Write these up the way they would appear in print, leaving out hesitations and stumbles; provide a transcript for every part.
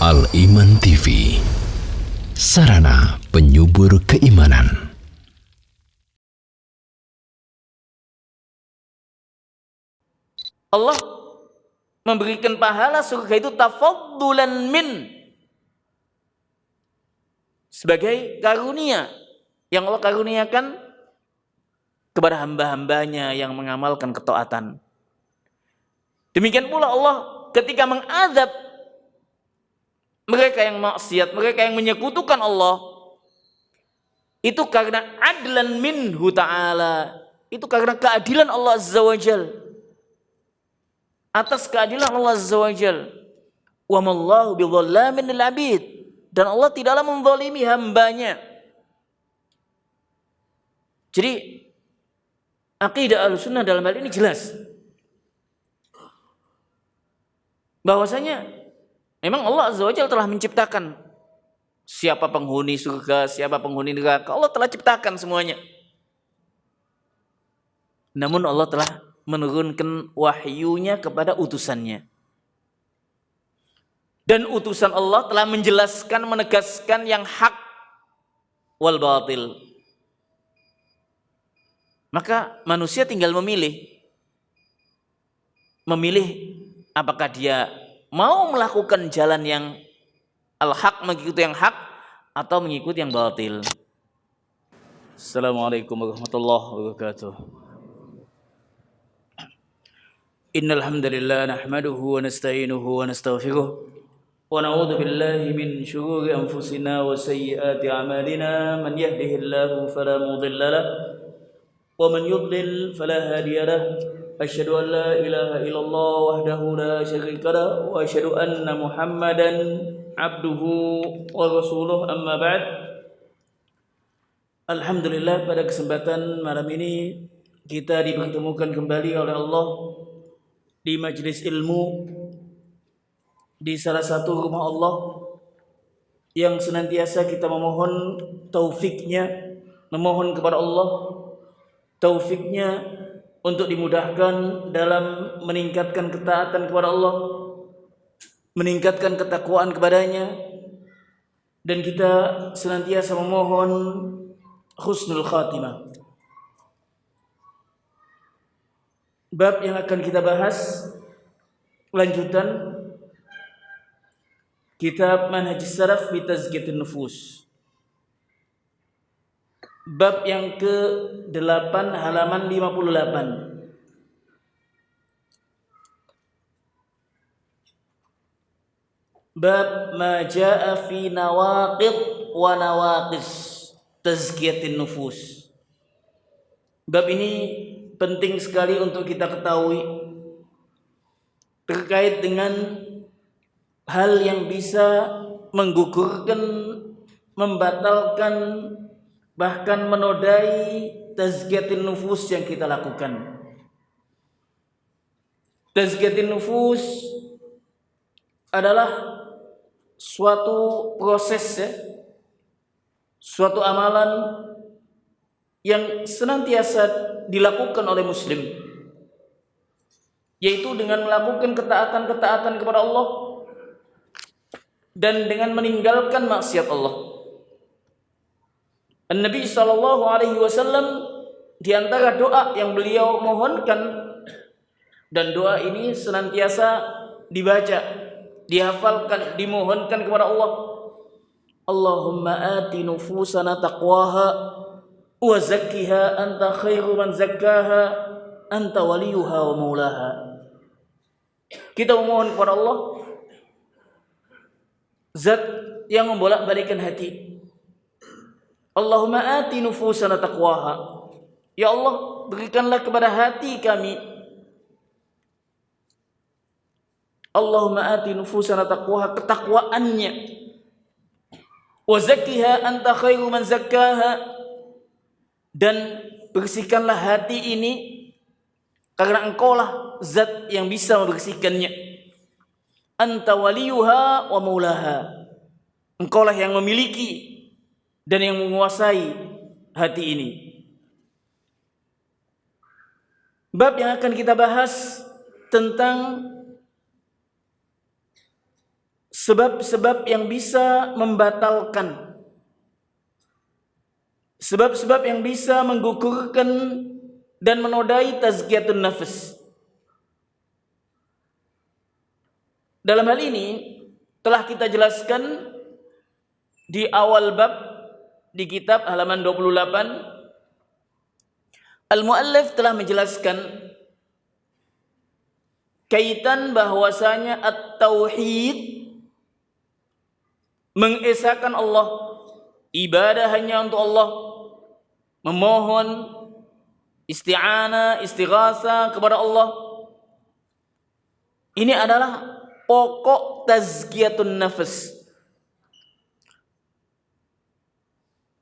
Al-Iman TV, sarana penyubur keimanan. Allah memberikan pahala surga itu tafaddulan min, sebagai karunia yang Allah karuniakan kepada hamba-hambanya yang mengamalkan ketaatan. Demikian pula Allah ketika mengazab mereka yang maksiat, mereka yang menyekutukan Allah, itu karena adlan minhu ta'ala, itu karena keadilan Allah Azza wa Jal. Atas keadilan Allah Azza wa Jal. Wa mallahu bidhallamin lil abid, dan Allah tidaklah menzalimi hambanya. Jadi akidah Ahlussunnah dalam hal ini jelas bahwasanya memang Allah Azza wa Jalla telah menciptakan siapa penghuni surga, siapa penghuni neraka. Allah telah ciptakan semuanya. Namun Allah telah menurunkan wahyunya kepada utusannya. Dan utusan Allah telah menjelaskan, menegaskan yang hak wal batil. Maka manusia tinggal memilih apakah dia mau melakukan jalan yang al-haq, mengikuti yang hak, atau mengikuti yang batil. Assalamualaikum warahmatullahi wabarakatuh. Innal hamdalillah nahmaduhu wa nasta'inuhu wa nastaghfiruh wa na'udzu billahi min shururi anfusina wa sayyiati a'malina. Man yahdihillahu fala mudilla lahu wa man yudlil fala hadiya lahu. Asyhadu an la ilaha illallah wahdahu la syarika lahu wa asyhadu anna Muhammadan abduhu wa rasuluh, amma ba'd. Alhamdulillah, pada kesempatan malam ini kita dipertemukan kembali oleh Allah di majelis ilmu di salah satu rumah Allah yang senantiasa kita memohon taufiknya, memohon kepada Allah taufiknya untuk dimudahkan dalam meningkatkan ketaatan kepada Allah, meningkatkan ketakwaan kepadanya, dan kita senantiasa memohon husnul khatimah. Bab yang akan kita bahas lanjutan kitab Manhajus Salaf fi Tazkiyatun Nufus, bab yang ke-8 halaman 58. Bab ma jaa fi nawaqid wa nawaqis tazkiyatin nufus. Bab ini penting sekali untuk kita ketahui terkait dengan hal yang bisa menggugurkan, membatalkan, bahkan menodai tazkiyatin nufus yang kita lakukan. Tazkiyatin nufus adalah suatu proses, suatu amalan yang senantiasa dilakukan oleh muslim, yaitu dengan melakukan ketaatan-ketaatan kepada Allah dan dengan meninggalkan maksiat Allah. Nabi sallallahu alaihi wasallam di antara doa yang beliau mohonkan, dan doa ini senantiasa dibaca, dihafalkan, dimohonkan kepada Allah. Allahumma ati nufusana taqwaha wa zakkiha anta khairu man zakkaha anta waliyuha wa maulaha. Kita memohon kepada Allah, zat yang membolak-balikkan hati. Allahumma ati nufusana taqwaha, ya Allah, berikanlah kepada hati kami. Allahumma ati nufusana taqwaha, ketakwaannya. Wa zakkiha anta khairu man zakkaha, dan bersihkanlah hati ini karena engkaulah zat yang bisa membersihkannya. Anta waliyuha wa maulaha, engkaulah yang memiliki dan yang menguasai hati ini. Bab yang akan kita bahas tentang sebab-sebab yang bisa membatalkan, sebab-sebab yang bisa menggugurkan dan menodai tazkiyatun nafs. Dalam hal ini telah kita jelaskan di awal bab di kitab halaman 28. Al-muallif telah menjelaskan kaitan bahwasanya at-tauhid mengesahkan Allah, ibadah hanya untuk Allah, memohon isti'anah, istighasa kepada Allah. Ini adalah pokok tazkiyatun nafs.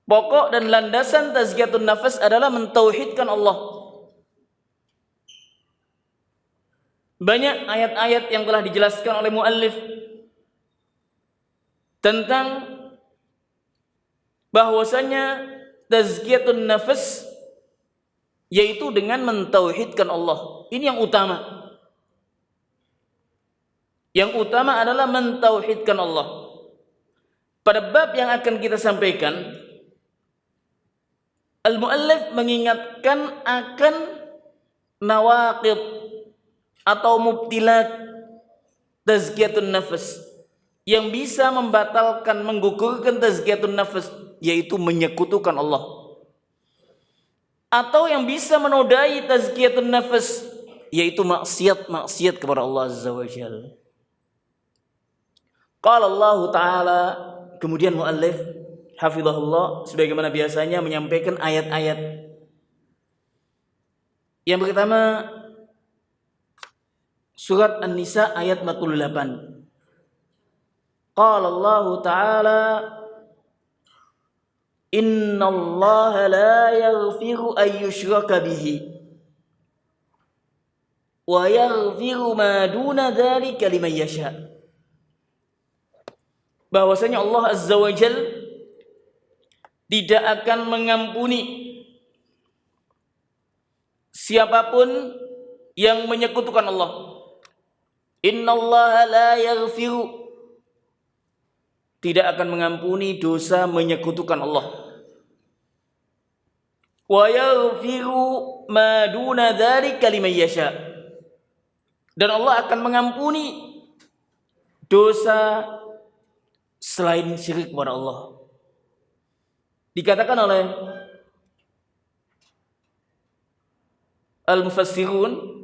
Pokok dan landasan tazkiyatun nafs adalah mentauhidkan Allah. Banyak ayat-ayat yang telah dijelaskan oleh muallif tentang bahwasanya tazkiyatun nafs yaitu dengan mentauhidkan Allah. Ini yang utama. Yang utama adalah mentauhidkan Allah. Pada bab yang akan kita sampaikan, al-muallif mengingatkan akan nawaqid atau mubtilat tazkiyatun nafs yang bisa membatalkan, menggugurkan tazkiyatun nafs, yaitu menyekutukan Allah, atau yang bisa menodai tazkiyatun nafs, yaitu maksiat kepada Allah Azza wa Jalla. Qala Allah Ta'ala, kemudian muallif hafizahullah sebagaimana biasanya menyampaikan ayat-ayat. Yang pertama surat An-Nisa ayat 48. Qala Allah Ta'ala, Inna Allah la yaghfiru an yushraka bihi wa yaghfiru ma duna dzalika liman yasha. Bahwasanya Allah Azza wa Jal tidak akan mengampuni siapapun yang menyekutukan Allah. Inna Allah la yaghfiru, tidak akan mengampuni dosa menyekutukan Allah. Wa yaghfiru ma duna dzalika liman yasha, dan Allah akan mengampuni dosa selain syirik kepada Allah. Dikatakan oleh al-mufassirun,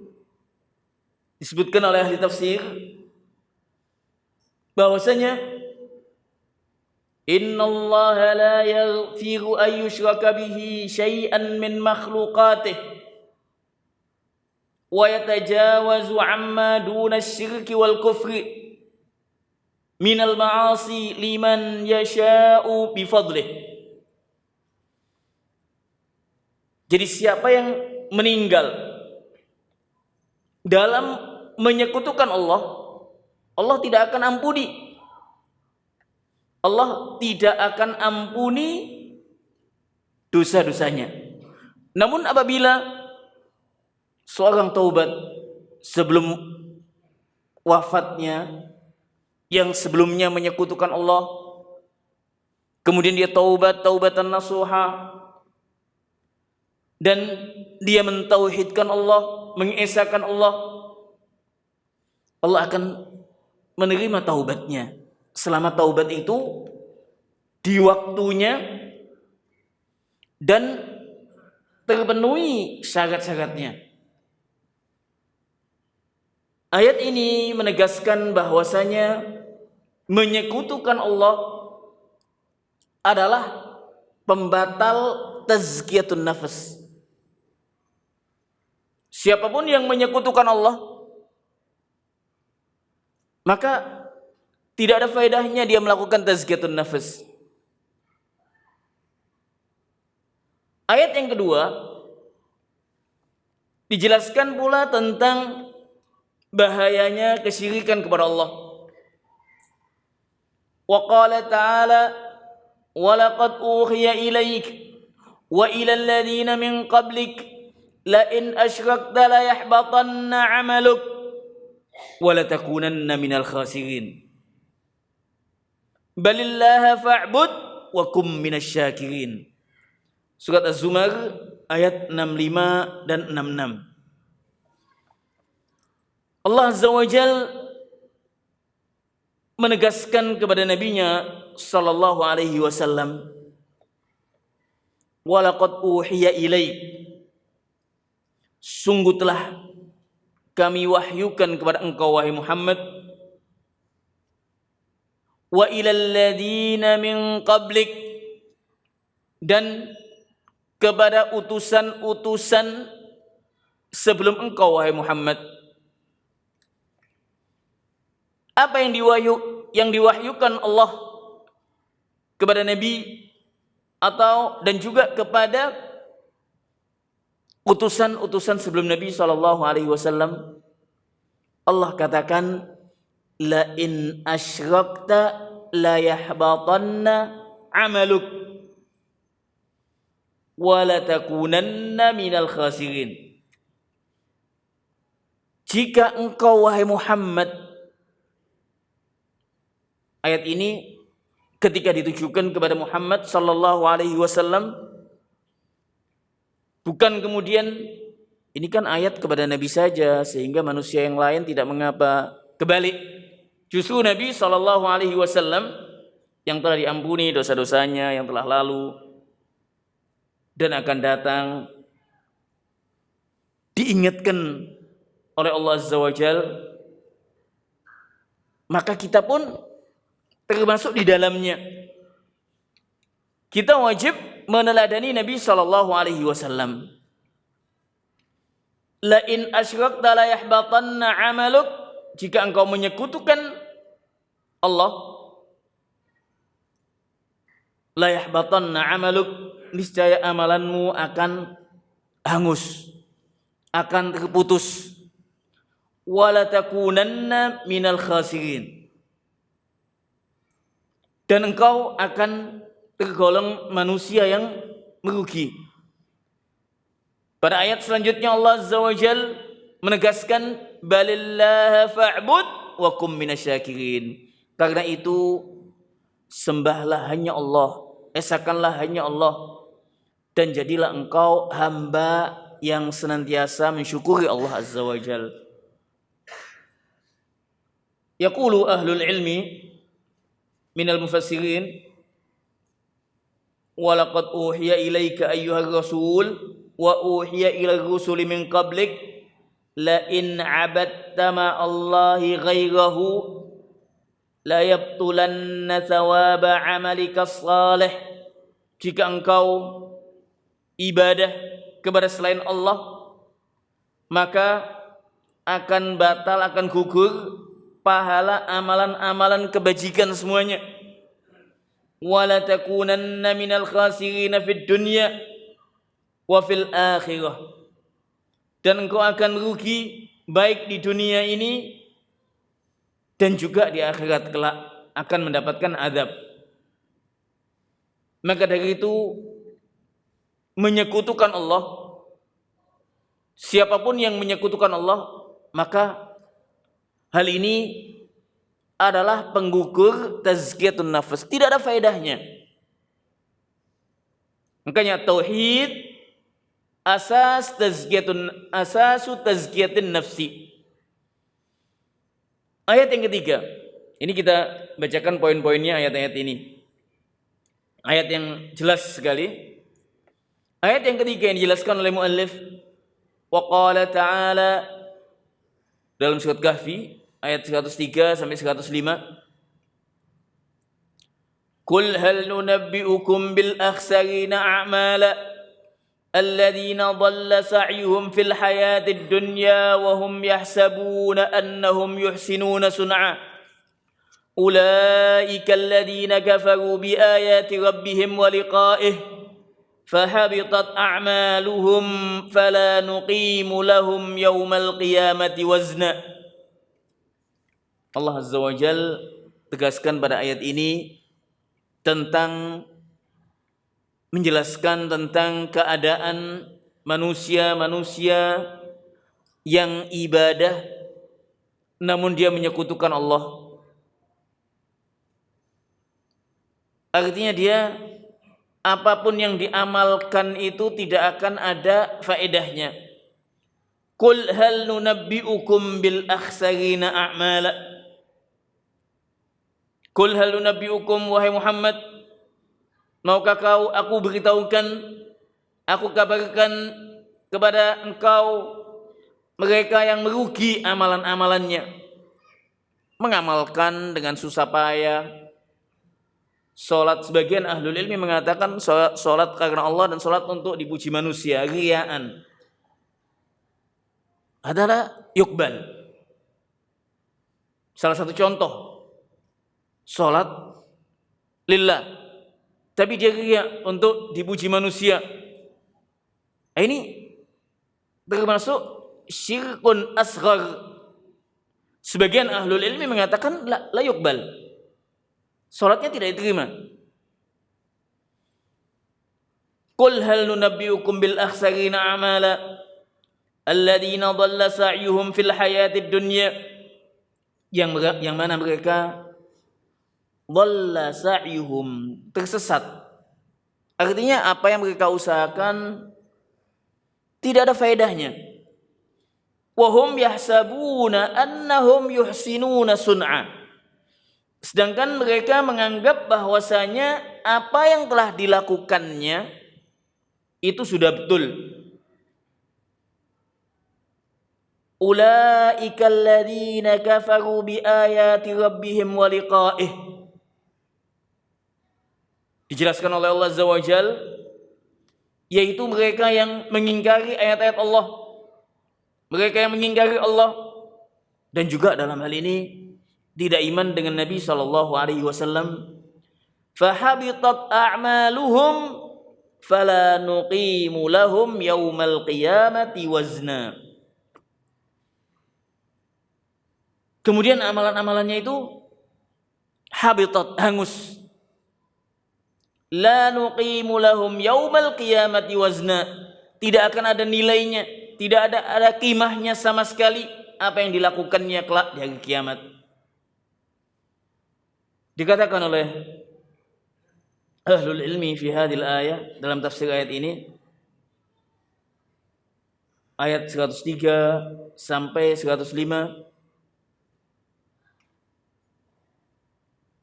disebutkan oleh ahli tafsir, bahwasanya Inna Allah la yaghfiru an yushraka bihi syai'an min makhluqatih wa yatajawazu amma duna syirki wal kufri minal ma'asi liman yasha'u bifadlih. Jadi siapa yang meninggal dalam menyekutukan Allah, Allah tidak akan ampuni. Allah tidak akan ampuni dosa-dosanya. Namun apabila seorang taubat sebelum wafatnya, yang sebelumnya menyekutukan Allah, kemudian dia taubatan nasuha, dan dia mentauhidkan Allah, mengesahkan Allah, Allah akan menerima taubatnya selama taubat itu di waktunya dan terpenuhi syarat-syaratnya. Ayat ini menegaskan bahwasanya menyekutukan Allah adalah pembatal tazkiyatun nafs. Siapapun yang menyekutukan Allah, maka tidak ada faedahnya dia melakukan tazkiyatun nafs. Ayat yang kedua dijelaskan pula tentang bahayanya kesyirikan kepada Allah. Wa qala ta'ala, wa laqad uhiya ilaik wa ila alladhina min qablik la in asyrakta la yahbatanna 'amaluk wa la takunanna minal khasirin. Balillaha fa'bud wa kum minasyakirin. Surat Az-Zumar ayat 65 dan 66. Allah Azza wa Jal menegaskan kepada nabinya sallallahu alaihi wasallam, walaqad uhiya ilaik, sungguh telah kami wahyukan kepada engkau wahai Muhammad, wa ilal ladina min qablik, dan kepada utusan-utusan sebelum engkau wahai Muhammad. Apa yang diwahyukan Allah kepada Nabi dan juga kepada utusan-utusan sebelum Nabi sallallahu alaihi wasallam? Allah katakan, la in asyrakta la yahbatanna 'amaluk wa la takunanna minal khasirin. Jika engkau wahai Muhammad, ayat ini ketika ditujukan kepada Muhammad sallallahu alaihi wasallam, bukan kemudian ini kan ayat kepada Nabi saja sehingga manusia yang lain tidak mengapa. Kebalik, justru Nabi sallallahu alaihi wasallam yang telah diampuni dosa-dosanya yang telah lalu dan akan datang, diingatkan oleh Allah Azza wa Jal, maka kita pun termasuk di dalamnya. Kita wajib meneladani Nabi sallallahu alaihi wasallam. La in asyrakta la yahbatanna 'amaluk, jika engkau menyekutukan Allah, la yahbatanna 'amaluk, niscaya amalanmu akan hangus, akan terputus. Wa la takunanna minal khasirin, dan engkau akan tergolong manusia yang merugi. Pada ayat selanjutnya Allah Azza wa Jal menegaskan, balillaha fa'bud wa kum minasyakirin. Karena itu sembahlah hanya Allah, esakanlah hanya Allah, dan jadilah engkau hamba yang senantiasa mensyukuri Allah Azza wa Jal. Yaqulu ahlul ilmi minal mufassirin, walaqad uhiya ilaika ayyuhar rasul wa uhiya ilal rusuli min qablik la in 'abadta ma Allahi ghairahu la yabtulanna thawaba 'amalika salih. Jika engkau ibadah kepada selain Allah, maka akan batal, akan gugur pahala amalan-amalan kebajikan semuanya. Wala takunanna minal khasirin fid dunya wa fil akhirah, dan engkau akan rugi baik di dunia ini dan juga di akhirat kelak, akan mendapatkan azab. Maka dari itu, menyekutukan Allah, siapapun yang menyekutukan Allah, maka hal ini adalah penggugur tazkiyatun nafs, tidak ada faedahnya. Makanya tauhid asasu tazkiyatun nafsi. Ayat yang ketiga, ini kita bacakan poin-poinnya ayat-ayat ini. Ayat yang jelas sekali. Ayat yang ketiga yang dijelaskan oleh muallif, wa qala ta'ala, dalam surat Kahfi ayat 103 sampai 105. Qul hal nunabbi'ukum bil akhsarina a'mala alladhina dhalla sa'yuhum fil hayatid dunya wa hum yahsabuna annahum yuhsinuna sun'a. Ulaika alladhina kafaru bi ayati rabbihim wa liqa'ih fahabitat a'maluhum fala nuqimu lahum yawmal qiyamati wazna. Allah Azza wa Jal tegaskan pada ayat ini tentang menjelaskan tentang keadaan manusia-manusia yang ibadah namun dia menyekutukan Allah. Artinya dia apapun yang diamalkan itu tidak akan ada faedahnya. Qul hal nunabbi'ukum bil akhsarina a'mala. Qul hal nunabbi'ukum, wahai Muhammad, maukah aku beritahukan, aku kabarkan kepada engkau mereka yang merugi amalan-amalannya, mengamalkan dengan susah payah. Salat, sebagian ahlul ilmi mengatakan salat karena Allah dan salat untuk dipuji manusia, riyaan, adalah yukbal. Salah satu contoh, salat lillah, tapi dia riya untuk dipuji manusia. Ini termasuk syirkun asghar. Sebagian ahlul ilmi mengatakan la yukbal, salatnya tidak diterima. Qul hal nunabbi'ukum bil akhsarina a'mala alladzina dhalla sa'yuhum fil hayatid dunya, yang mana mereka dhalla sa'yuhum, tersesat. Artinya apa yang mereka usahakan tidak ada faedahnya. Wa hum yahsabuna annahum yuhsinuna sun'a, sedangkan mereka menganggap bahwasanya apa yang telah dilakukannya itu sudah betul. Ulaika alladzina kafaru bi ayati rabbihim wa liqa'ih. Dijelaskan oleh Allah Azza wa Jalla, yaitu mereka yang mengingkari ayat-ayat Allah, mereka yang mengingkari Allah, dan juga dalam hal ini tidak iman dengan Nabi sallallahu alaihi wasallam. Fahabitat a'maluhum fala nuqimu lahum yaumal qiyamati wazna. Kemudian amalan-amalannya itu habitat, hangus. La nuqimu lahum yaumal qiyamati wazna. Tidak akan ada nilainya, tidak ada qimahnya sama sekali apa yang dilakukannya kelak di hari kiamat. Dikatakan oleh ahlul ilmi fi hadhil ayah, dalam tafsir ayat ini, ayat 103 sampai 105,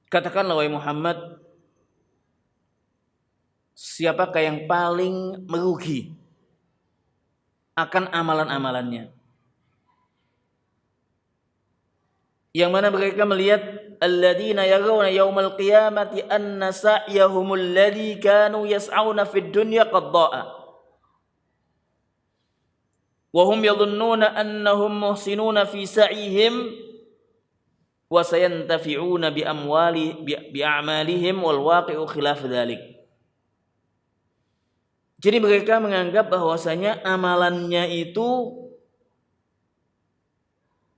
katakanlah wahai Muhammad, siapakah yang paling merugi akan amalan-amalannya, yang mana mereka melihat alladzina yarawna yaumal qiyamati anna sa'yahumul ladzi kanu yas'auna fid dunya qad dha'a wa hum yadhunnuna annahum muhsinuna fi sa'ihim wa sayantafi'una bi a'malihim wal waqi'u khilaf dzalik. Jadi mereka menganggap bahwasanya amalannya itu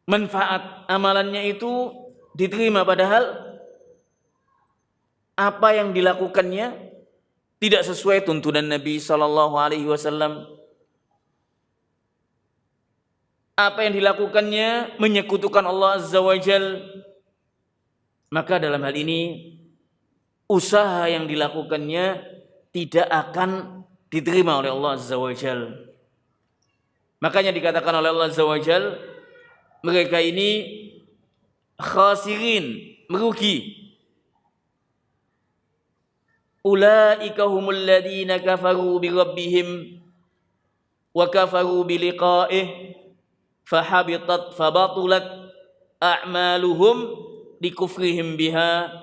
manfaat, amalannya itu diterima, padahal apa yang dilakukannya tidak sesuai tuntunan Nabi sallallahu alaihi wasallam. Apa yang dilakukannya menyekutukan Allah Azza wa Jalla. Maka dalam hal ini usaha yang dilakukannya tidak akan diterima oleh Allah Azza wa Jalla. Makanya dikatakan oleh Allah Azza wa Jalla, mereka ini khasirin, merugi. Ulaika humul ladzina kafaru bi rabbihim wa kafaru bi liqa'ih fabatulat a'maluhum likufrihim biha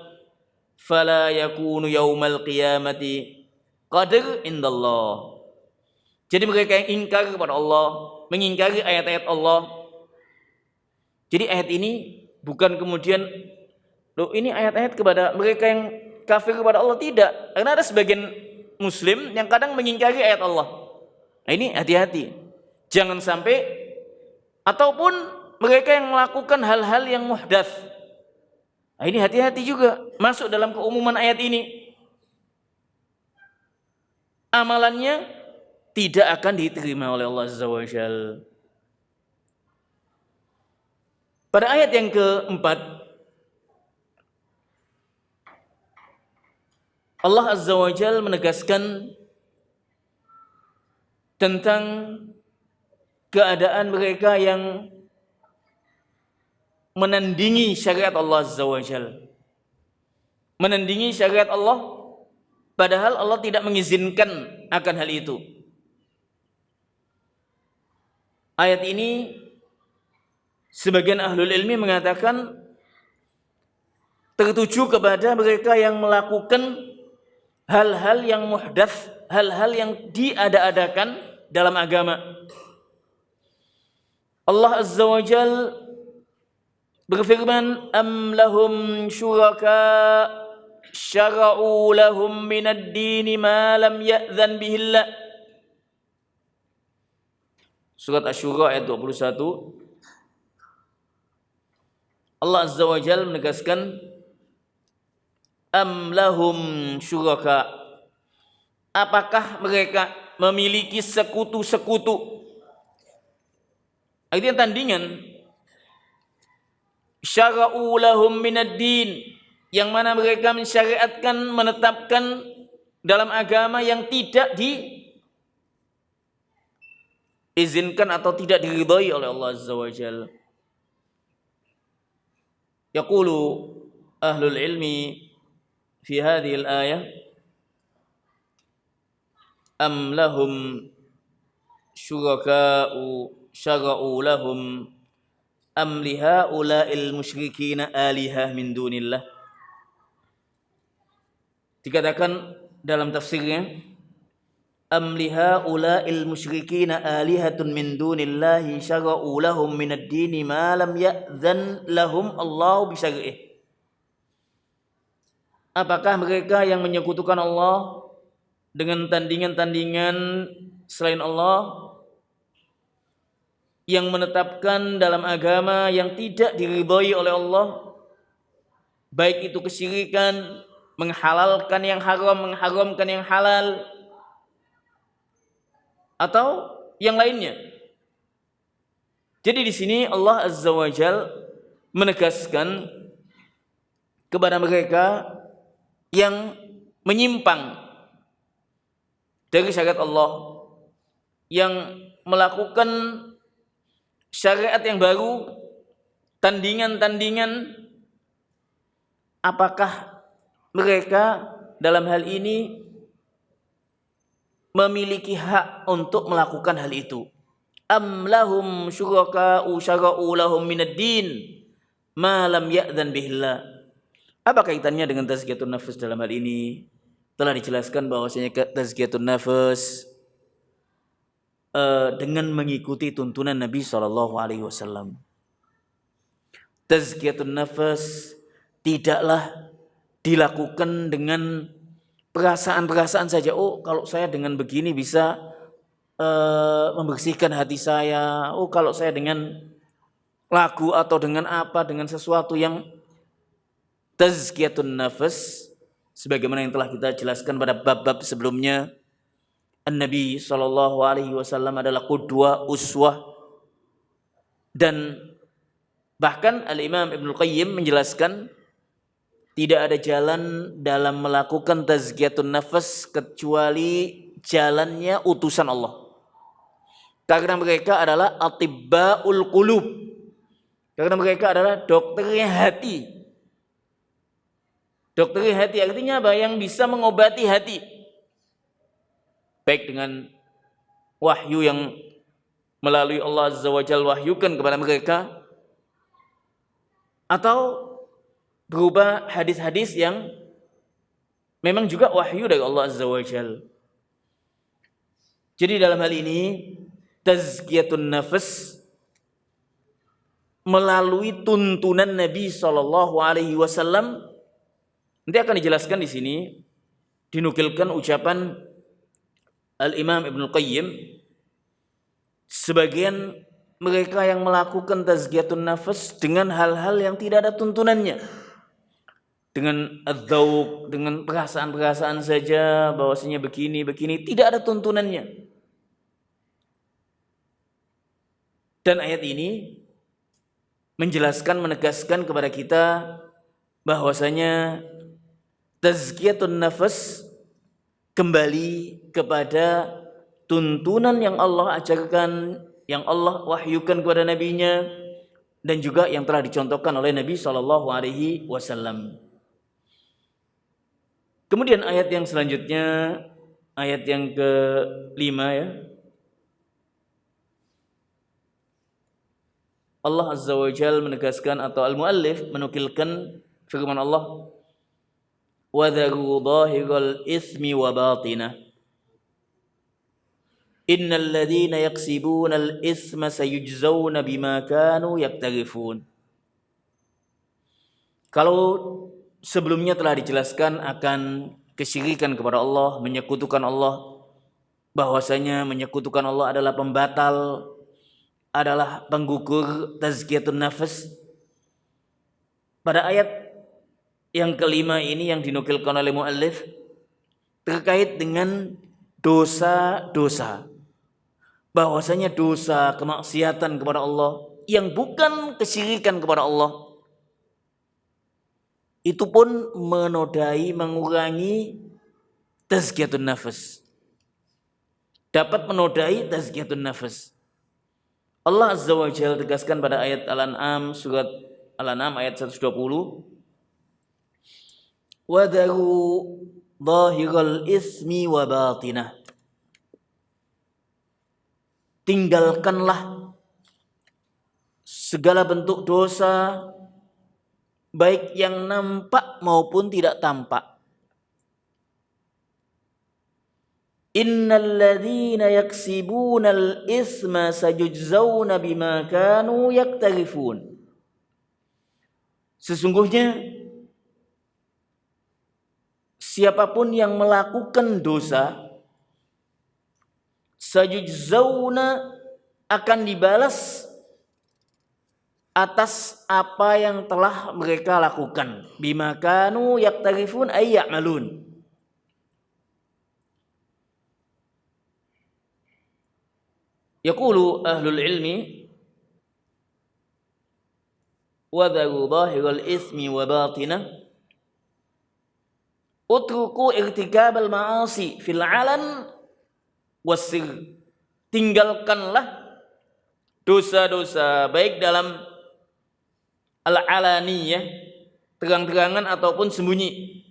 fala yakunu yaumal qiyamati qadr indallah. Jadi mereka yang ingkar kepada Allah, mengingkari ayat-ayat Allah. Jadi ayat ini bukan kemudian ini ayat-ayat kepada mereka yang kafir kepada Allah, tidak. Karena ada sebagian muslim yang kadang mengingkari ayat Allah. Nah, ini hati-hati. Jangan sampai, ataupun mereka yang melakukan hal-hal yang muhdats. Nah, ini hati-hati juga, masuk dalam keumuman ayat ini. Amalannya tidak akan diterima oleh Allah Azza wa Jalla. Pada ayat yang keempat, Allah Azza wa Jalla menegaskan tentang keadaan mereka yang menandingi syariat Allah Azza wa Jalla. Menandingi syariat Allah padahal Allah tidak mengizinkan akan hal itu. Ayat ini sebagian ahlul ilmi mengatakan tertuju kepada mereka yang melakukan hal-hal yang muhdats, hal-hal yang diada-adakan dalam agama. Allah Azza wa Jalla berfirman, am lahum syuraka syara'u lahum minad dini ma lam ya'zan bihillah. Surat Asy-Syura ayat 21. Allah Azza wa Jalla menegaskan, am lahum syuraka, apakah mereka memiliki sekutu-sekutu? Artinya tandingan. Syara'u lahum minad din, yang mana mereka mensyariatkan, menetapkan dalam agama yang tidak diizinkan atau tidak diridhai oleh Allah Azza wa Jalla. Yaqulu ahlul ilmi fi hadhihi al-ayah, am lahum syuraka'u syara'u lahum am lihaula'il musyrikina alihah min dunillah. Dikatakan dalam tafsirnya, am lihaula'il musyrikina alihatun min dunillahi syara'u lahum minad dini ma lam ya'zan lahum Allahu bisyar'ih. Apakah mereka yang menyekutukan Allah dengan tandingan-tandingan selain Allah, yang menetapkan dalam agama yang tidak diridhai oleh Allah, baik itu kesyirikan, menghalalkan yang haram, mengharamkan yang halal, atau yang lainnya. Jadi di sini Allah Azza wa Jalla menegaskan kepada mereka yang menyimpang dari syariat Allah, yang melakukan syariat yang baru, tandingan-tandingan, apakah mereka dalam hal ini memiliki hak untuk melakukan hal itu? Am lahum syuraka'u syara'u lahum minad din ma lam ya'zan bihillah. Apa kaitannya dengan tazkiyatun nafs dalam hal ini? Telah dijelaskan bahwasanya tazkiyatun nafs dengan mengikuti tuntunan Nabi SAW. Tazkiyatun nafs tidaklah dilakukan dengan perasaan-perasaan saja. Oh, kalau saya dengan begini bisa membersihkan hati saya. Oh, kalau saya dengan lagu atau dengan apa, dengan sesuatu yang tazkiyatun nafs, sebagaimana yang telah kita jelaskan pada bab-bab sebelumnya. An-Nabi SAW adalah qudwah, uswah, dan bahkan Al-Imam Ibnul Qayyim menjelaskan tidak ada jalan dalam melakukan tazkiyatun nafs kecuali jalannya utusan Allah. Karena mereka adalah atibbaul qulub. Karena mereka adalah dokternya hati. Dokternya hati artinya apa? Yang bisa mengobati hati. Baik dengan wahyu yang melalui Allah Azza wa Jalla wahyukan kepada mereka, atau berupa hadis-hadis yang memang juga wahyu dari Allah Azza wa Jalla. Jadi dalam hal ini tazkiyatun nafs melalui tuntunan Nabi SAW. Nanti akan dijelaskan di sini, dinukilkan ucapan Al-Imam Ibnul Qayyim, sebagian mereka yang melakukan tazkiyatun nafs dengan hal-hal yang tidak ada tuntunannya, dengan adzauq, dengan perasaan-perasaan saja, bahwasanya begini, tidak ada tuntunannya. Dan ayat ini menjelaskan, menegaskan kepada kita bahwasanya tazkiyatun nafas kembali kepada tuntunan yang Allah ajarkan, yang Allah wahyukan kepada nabinya, dan juga yang telah dicontohkan oleh Nabi SAW. Kemudian ayat yang selanjutnya, ayat yang ke-5 ya. Allah Azza wa Jal menegaskan, atau al-muallif menukilkan firman Allah, وَذَرُوا ظَاهِرَ الْإِثْمِ وَبَاطِنَهُ إِنَّ الَّذِينَ يَكْسِبُونَ الْإِثْمَ سَيُجْزَوْنَ بِمَا كَانُوا يَقْتَرِفُونَ. Kalau sebelumnya telah dijelaskan akan kesyirikan kepada Allah, menyekutukan Allah, bahwasanya menyekutukan Allah adalah pembatal, adalah penggugur tazkiyatun nafas. Pada ayat yang kelima ini yang dinukilkan oleh muallif terkait dengan dosa-dosa, bahwasanya dosa kemaksiatan kepada Allah yang bukan kesyirikan kepada Allah itu pun menodai, mengurangi tazkiyatun nafas, dapat menodai tazkiyatun nafas. Allah Azza wa Jalla tegaskan pada ayat Al-An'am, surat Al-An'am ayat 120, وَذَرُوا ظَاهِرَ الْإِثْمِ وَبَاطِنَهُ. Tinggalkanlah segala bentuk dosa, baik yang nampak maupun tidak tampak. Innal ladzina yaksibunal itsma sayujzauna bima kanu yaktarifun. Sesungguhnya siapapun yang melakukan dosa, sayujzauna akan dibalas atas apa yang telah mereka lakukan. Bima kanu yaktarifun ay ya'malun. Yaqulu ahlul ilmi wa dharu dhahiral ismi wa batinah utruku irtikabal ma'asi fil alan wasir. Tinggalkanlah dosa-dosa baik dalam al-alaniyah, terang-terangan ataupun sembunyi.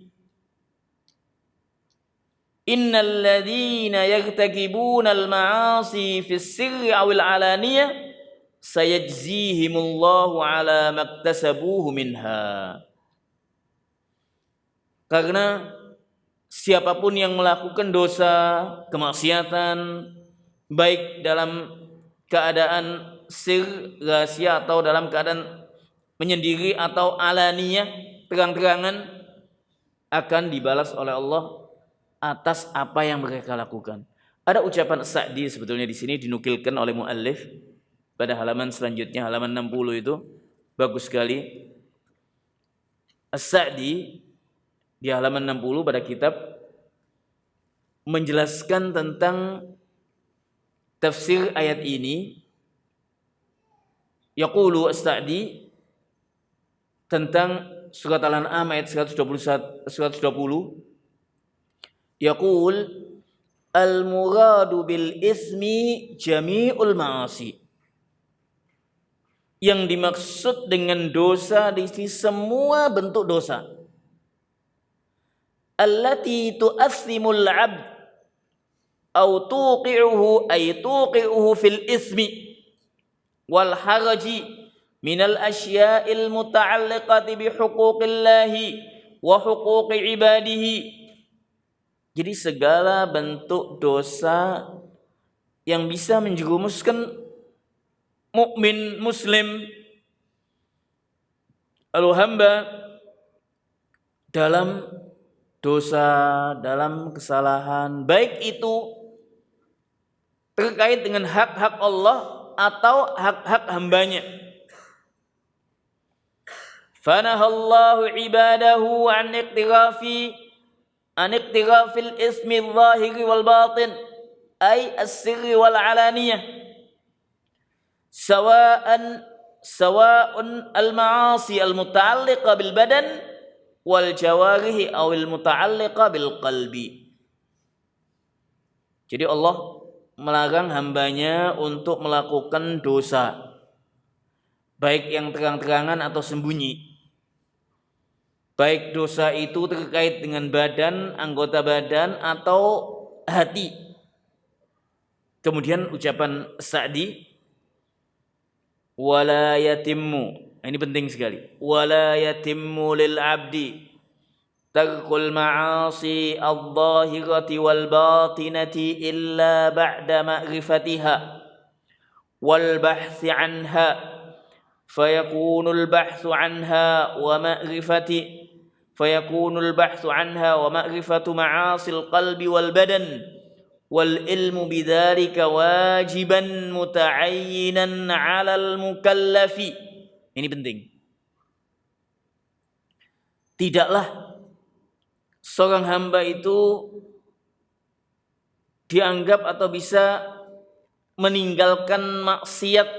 Innal ladzina yartakibunal ma'asi fis sirri awil alaniyah sayajzihimullahu ala maktasabuhu minha. Karena siapapun yang melakukan dosa, kemaksiatan, baik dalam keadaan sir, rahasia, atau dalam keadaan menyendiri atau alaniyah, terang-terangan, akan dibalas oleh Allah atas apa yang mereka lakukan. Ada ucapan Sa'di sebetulnya di sini dinukilkan oleh muallif pada halaman selanjutnya, halaman 60 itu bagus sekali. As-Sa'di di halaman 60 pada kitab menjelaskan tentang tafsir ayat ini. Yaqulu As-Sa'di tentang surat Al-An'am ayat 120, yaqul al-muradu bil ismi jami'ul ma'asi. Yang dimaksud dengan dosa di sini semua bentuk dosa. Allati tu'assimul 'abd aw tuqi'uhu ay tuqi'uhu fil ismi wal haraji minal asya'il muta'alliqati bi huquqillahi wa huquqi ibadihi. Jadi segala bentuk dosa yang bisa menjerumuskan mukmin muslim hamba dalam dosa, dalam kesalahan, baik itu terkait dengan hak-hak Allah atau hak-hak hambanya. Fanahallahu ibadahu an iqtirafil ismi zahiri wal batin ay as-sirri wal alaniyah sawa'un al-ma'asi al-muta'alliqa bil badan wal jawarihi awil muta'alliqa bil qalbi. Jadi Allah melarang hambanya untuk melakukan dosa, baik yang terang-terangan atau sembunyi. Baik dosa itu terkait dengan badan, anggota badan atau hati. Kemudian ucapan Sa'di, wala yatimmu. Ini penting sekali. Wala yatimmu lil abdi tarkul ma'asi adh-dhahirati wal batinati illa ba'da ma'rifatiha wal bahthi anha fayakunul bahthu anha wa ma'rifati fayakunul bahthu anha wa ma'rifatu ma'asil qalbi wal badan wal ilmu bidzalika wajiban muta'ayyinan 'alal mukallafi. Ini penting. Tidaklah seorang hamba itu dianggap atau bisa meninggalkan maksiat.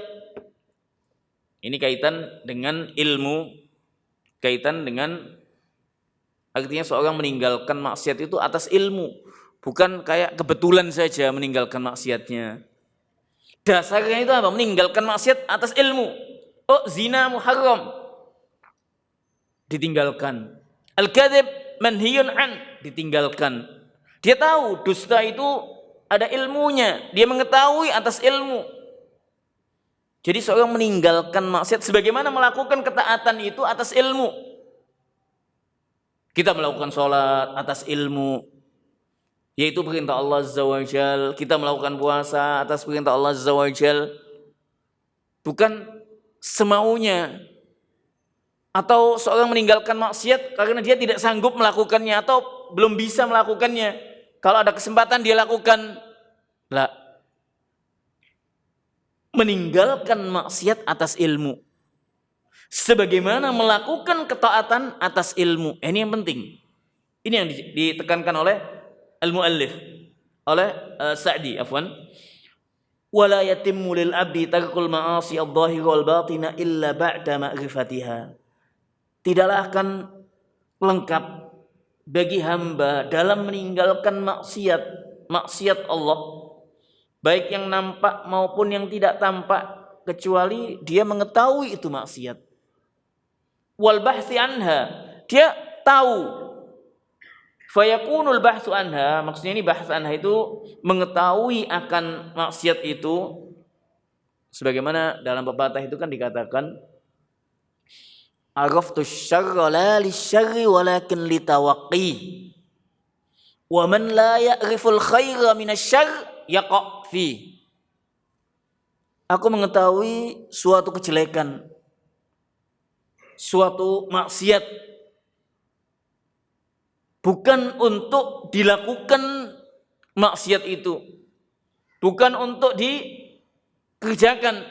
Ini kaitan dengan ilmu, kaitan dengan artinya seorang meninggalkan maksiat itu atas ilmu, bukan kayak kebetulan saja meninggalkan maksiatnya. Dasarnya itu apa? Meninggalkan maksiat atas ilmu. Oh, zina muharram, ditinggalkan. Al-kadzib manhiyun an, ditinggalkan. Dia tahu dusta itu ada ilmunya, dia mengetahui atas ilmu. Jadi seorang meninggalkan maksiat sebagaimana melakukan ketaatan itu atas ilmu. Kita melakukan sholat atas ilmu, yaitu perintah Allah Azza wa Jal. Kita melakukan puasa atas perintah Allah Azza wa Jal, bukan semaunya. Atau seorang meninggalkan maksiat karena dia tidak sanggup melakukannya atau belum bisa melakukannya. Kalau ada kesempatan dia lakukan. Lah. Meninggalkan maksiat atas ilmu, sebagaimana melakukan ketaatan atas ilmu. Ini yang penting. Ini yang ditekankan oleh al-muallif, oleh Sa'di, afwan. Wala yatimmu lil abdi tarkul ma'asi adh-dhahira wal batina illa ba'da ma'rifatiha. Tidaklah akan lengkap bagi hamba dalam meninggalkan maksiat Allah, baik yang nampak maupun yang tidak tampak, kecuali dia mengetahui itu maksiat. Wal bahthi anha, dia tahu. Fayakunul bahthu anha, maksudnya ini bahth anha itu mengetahui akan maksiat itu, sebagaimana dalam pepatah itu kan dikatakan, araftu syarra la lisyarri walakin litawaqqi wa man la ya'riful khaira minasyarr yaqa' fi. Aku mengetahui suatu kejelekan, suatu maksiat, bukan untuk dilakukan maksiat itu, bukan untuk dikerjakan,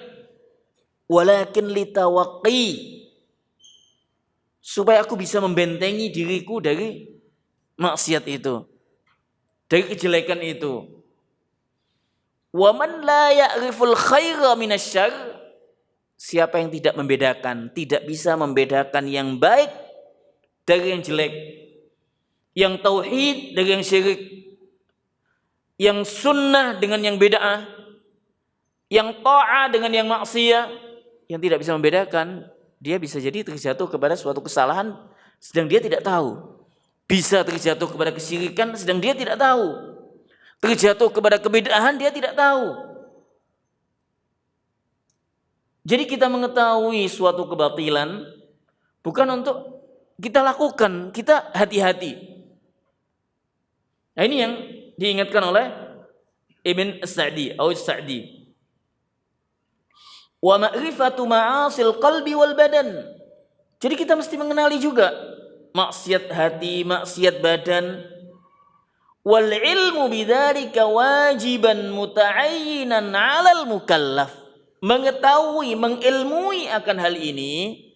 walakin litawaqqi, supaya aku bisa membentengi diriku dari maksiat itu, dari kejelekan itu. Wa man la ya'riful khaira minasyarr, siapa yang tidak membedakan, tidak bisa membedakan yang baik dari yang jelek, yang tauhid dari yang syirik, yang sunnah dengan yang bid'ah, yang ta'ah dengan yang maksiyah, yang tidak bisa membedakan, dia bisa jadi terjatuh kepada suatu kesalahan sedang dia tidak tahu. Bisa terjatuh kepada kesyirikan sedang dia tidak tahu. Terjatuh kepada kebid'ahan dia tidak tahu. Jadi kita mengetahui suatu kebatilan bukan untuk kita lakukan, kita hati-hati. Nah, ini yang diingatkan oleh Ibn Sa'di atau Sa'di. Wa ma'rifatu ma'asil qalbi wal badan. Jadi kita mesti mengenali juga maksiat hati, maksiat badan. Wal ilmu bidzalika wajiban muta'ayyinan 'alal mukallaf. Mengetahui, mengilmui akan hal ini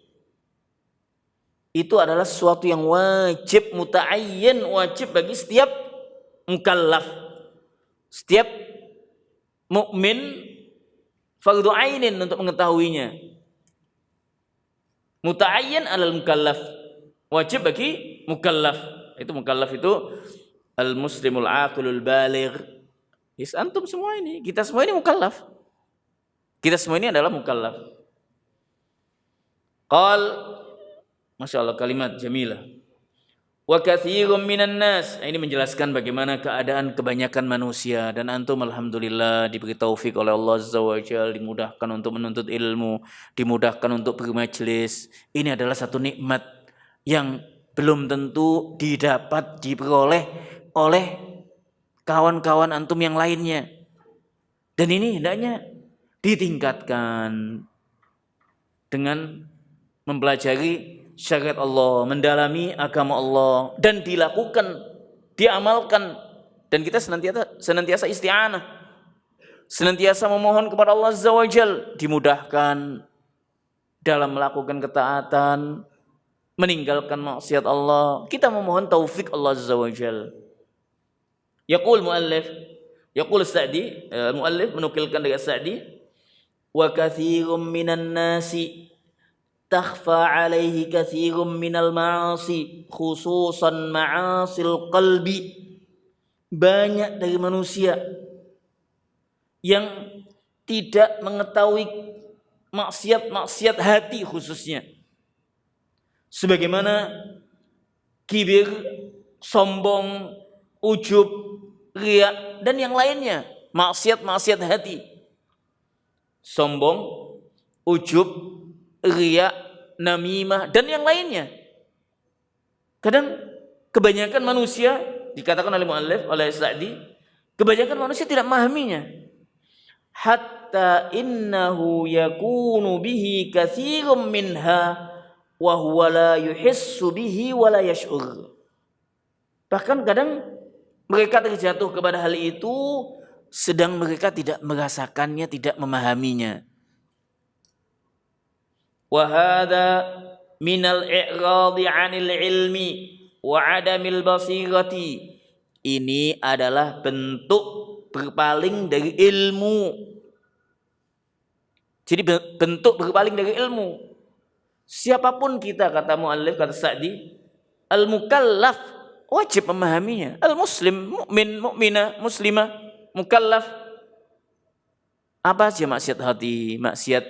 itu adalah sesuatu yang wajib, muta'ayyin, wajib bagi setiap mukallaf. Setiap mukmin fardu ainin untuk mengetahuinya. Muta'ayyin 'alal mukallaf, wajib bagi mukallaf. Itu mukallaf itu al-muslimul aqilul baligh. Antum semua ini, kita semua ini mukallaf. Kita semua ini adalah mukallaf. Qal, Masya Allah, kalimat jamilah. Wa katsirun minan nas. Ini menjelaskan bagaimana keadaan kebanyakan manusia, dan antum alhamdulillah diberi taufik oleh Allah Azza wa Jalla, dimudahkan untuk menuntut ilmu, dimudahkan untuk bermajlis. Ini adalah satu nikmat yang belum tentu diperoleh oleh kawan-kawan antum yang lainnya. Dan ini hendaknya ditingkatkan dengan mempelajari syariat Allah, mendalami agama Allah, dan dilakukan, diamalkan. Dan kita senantiasa isti'anah, senantiasa memohon kepada Allah Azza wa Jalla, dimudahkan dalam melakukan ketaatan, meninggalkan maksiat Allah. Kita memohon taufik Allah Azza wa Jalla. Yaqul Sa'di, muallif menukilkan dari Sa'di, wa katsirun minan nasi takhfa alaihi katsirun minal ma'asi khususan ma'asil qalbi. Banyak dari manusia yang tidak mengetahui maksiat hati khususnya, sebagaimana kibir, sombong, ujub, riya, dan yang lainnya. Maksiat hati, sombong, ujub, riya, namimah, dan yang lainnya. Kadang kebanyakan manusia, dikatakan oleh muallif, oleh Sa'di, kebanyakan manusia tidak memahaminya. Hatta innahu yakunu bihi katsirun minha wa huwa la yuhissu bihi wa la yash'ur. Bahkan kadang mereka terjatuh kepada hal itu sedang mereka tidak merasakannya, tidak memahaminya. Wa hadza minal i'radi 'anil ilmi wa 'adamil basirati. Ini adalah bentuk berpaling dari ilmu. Jadi bentuk berpaling dari ilmu. Siapapun kita, kata muallif, kata Sa'di, al-mukallaf wajib memahaminya. Al-muslim, mukmin, mukminah, muslimah, mukallaf. Apa saja maksiat hati, maksiat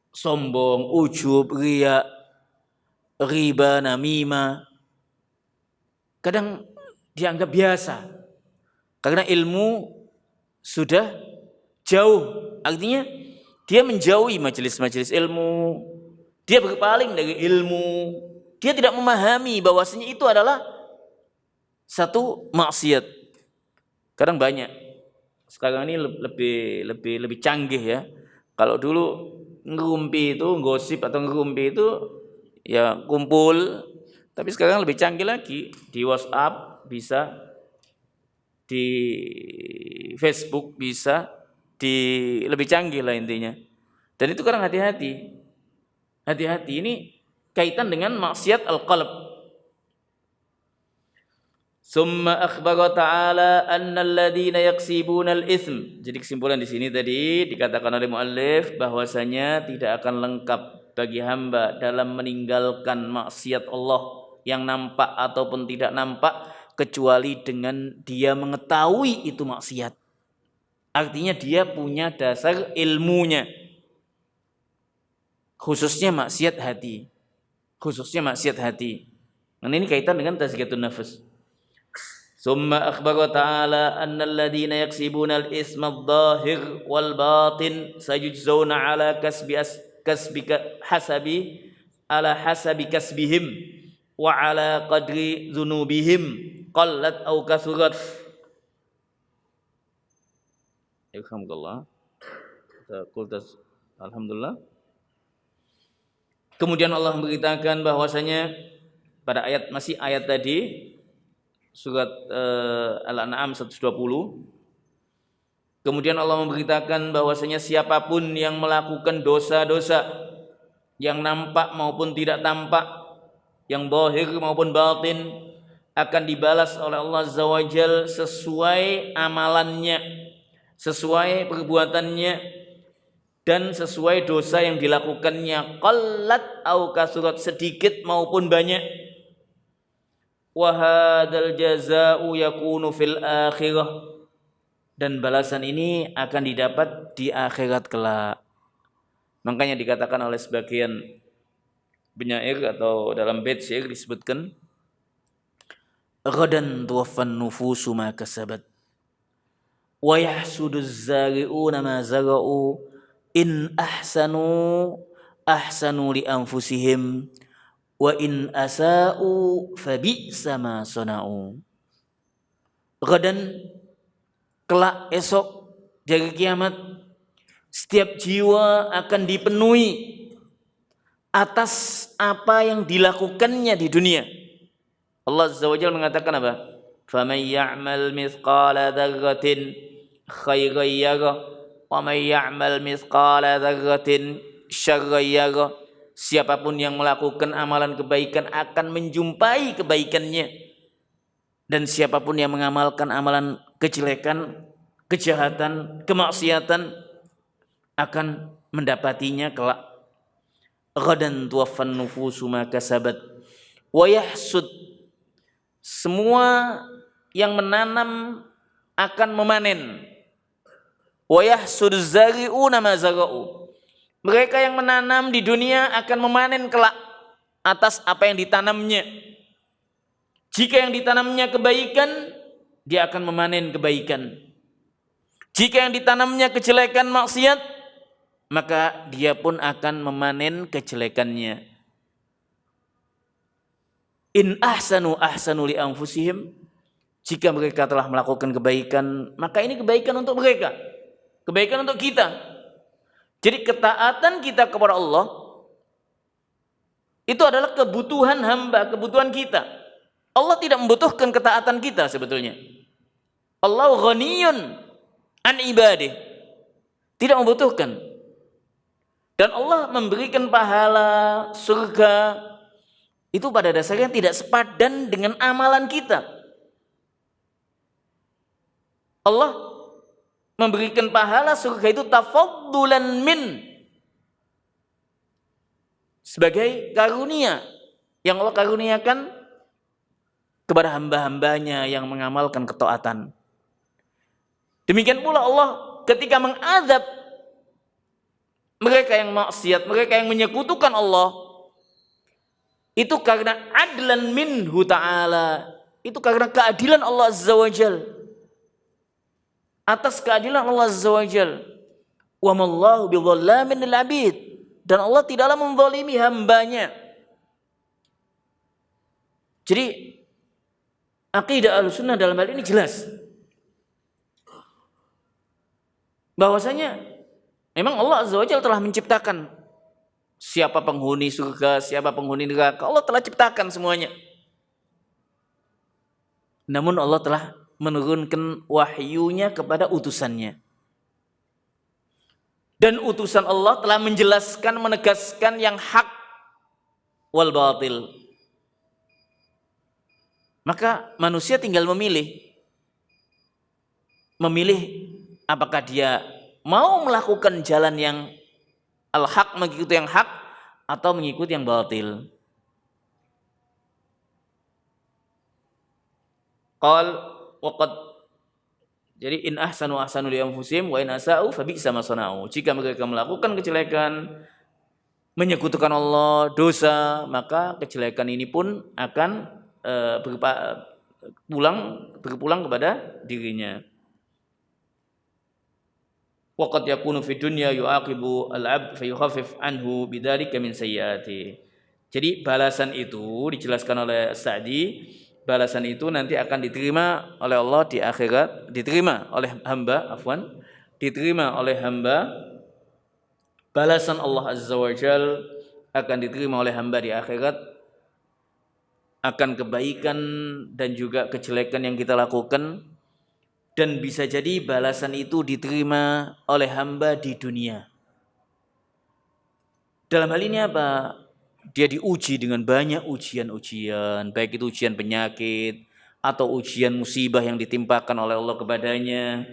sombong, ujub, riya, riba, namimah, kadang dianggap biasa karena ilmu sudah jauh. Artinya dia menjauhi majelis-majelis ilmu, dia berpaling dari ilmu, dia tidak memahami bahwasanya itu adalah satu maksiat. Kadang banyak sekarang ini lebih canggih ya. Kalau dulu ngerumpi itu, gosip atau ngerumpi itu ya kumpul, tapi sekarang lebih canggih lagi. Di WhatsApp bisa, di Facebook bisa, lebih canggih lah intinya. Dan itu kadang hati-hati. Hati-hati, ini kaitan dengan maksiat al-qalb. Summa akhbara ta'ala annal ladzina yaksibuna al-itsm. Jadi kesimpulan di sini tadi dikatakan oleh muallif bahwasanya tidak akan lengkap bagi hamba dalam meninggalkan maksiat Allah yang nampak ataupun tidak nampak kecuali dengan dia mengetahui itu maksiat. Artinya dia punya dasar ilmunya. Khususnya maksiat hati. Nah, ini kaitan dengan tazkiyatun nafs. Summa akhbara ta'ala annal ladzina yaksibuna al-itsma adh-dhahir wal batin sayujzauna ala hasabi kasbihim wa ala qadri dzunubihim qallat aw kasurat. Alhamdulillah. Alhamdulillah. Kemudian Allah memberitakan bahwasanya pada ayat tadi surat Al-An'am 120. Kemudian Allah memberitakan bahwasanya siapapun yang melakukan dosa-dosa yang nampak maupun tidak tampak, yang zahir maupun batin, akan dibalas oleh Allah Azza wa Jalla sesuai amalannya, sesuai perbuatannya. dan sesuai dosa yang dilakukannya, qallat au kasurat, sedikit maupun banyak. Wa hadzal jazaa'u yakunu fil akhirah, dan balasan ini akan didapat di akhirat kelak. Makanya dikatakan oleh sebagian penyair atau dalam bait syair disebutkan, ghadan tuwaffan nufusu ma kasabat wa yahsudu az-zari'una ma zara'u in ahsanu li anfusihim wa in asa'u fabi'sa ma sana'u. Ghadan, kelak, esok, dari kiamat, setiap jiwa akan dipenuhi atas apa yang dilakukannya di dunia. Allah Azza wa Jalla mengatakan apa? فَمَنْ يَعْمَلْ مِثْقَالَ ذَرَّةٍ خَيْرًا يَرَهُ وَمَنْ يَعْمَلْ مِثْقَالَ ذَرَّةٍ شَرًّا يَرَهُ. Siapapun yang melakukan amalan kebaikan akan menjumpai kebaikannya, dan siapapun yang mengamalkan amalan kejelekan, kejahatan, kemaksiatan akan mendapatinya kelak. Ghadan tuwaffan nufusu ma kasabat wa yahsud, semua yang menanam akan memanen. Wa yahsud zari'una ma zara'u, mereka yang menanam di dunia akan memanen kelak atas apa yang ditanamnya. Jika yang ditanamnya kebaikan, dia akan memanen kebaikan. Jika yang ditanamnya kejelekan, maksiat, maka dia pun akan memanen kejelekannya. In ahsanu li anfusihim, jika mereka telah melakukan kebaikan, maka ini kebaikan untuk mereka, kebaikan untuk kita. Jadi ketaatan kita kepada Allah itu adalah kebutuhan hamba, kebutuhan kita. Allah tidak membutuhkan ketaatan kita sebetulnya. Allah ghaniyun an ibadih, tidak membutuhkan. Dan Allah memberikan pahala surga itu pada dasarnya tidak sepadan dengan amalan kita. Allah memberikan pahala surga itu tafaddulan min, sebagai karunia yang Allah karuniakan kepada hamba-hambanya yang mengamalkan ketaatan. Demikian pula Allah ketika mengazab mereka yang maksiat, mereka yang menyekutukan Allah, itu karena adlan minhu ta'ala, itu karena keadilan Allah Azza wa Jal. Atas keadilan Allah Azza wa Jal. Wa mallahu bidhallamin lil abid, dan Allah tidaklah menzalimi hambanya. Jadi akidah Ahlussunnah dalam hal ini jelas bahwasanya memang Allah Azza wa Jalla telah menciptakan siapa penghuni surga, siapa penghuni neraka. Allah telah ciptakan semuanya. Namun Allah telah menurunkan wahyunya kepada utusannya. Dan utusan Allah telah menjelaskan, menegaskan yang hak wal batil. Maka manusia tinggal memilih apakah dia mau melakukan jalan yang al-haq, mengikuti yang hak, atau mengikuti yang batil. Jadi in ahsanu li anfusihim wa in asa'u fabi'sa ma sana'u. Jika mereka melakukan kejelekan, menyekutukan Allah, dosa, maka kejelekan ini pun akan berpulang kepada dirinya. Waqad yakunu fid dunya yu'aqibu al-'abd fayukhaffif anhu bidzalika min sayyi'ati. Jadi balasan itu dijelaskan oleh Sa'di, balasan itu nanti akan diterima oleh Allah di akhirat, diterima oleh hamba, diterima oleh hamba. Balasan Allah Azza wa Jal akan diterima oleh hamba di akhirat akan kebaikan dan juga kejelekan yang kita lakukan, dan bisa jadi balasan itu diterima oleh hamba di dunia. Dalam hal ini apa? Dia diuji dengan banyak ujian-ujian, baik itu ujian penyakit atau ujian musibah yang ditimpakan oleh Allah kepadanya,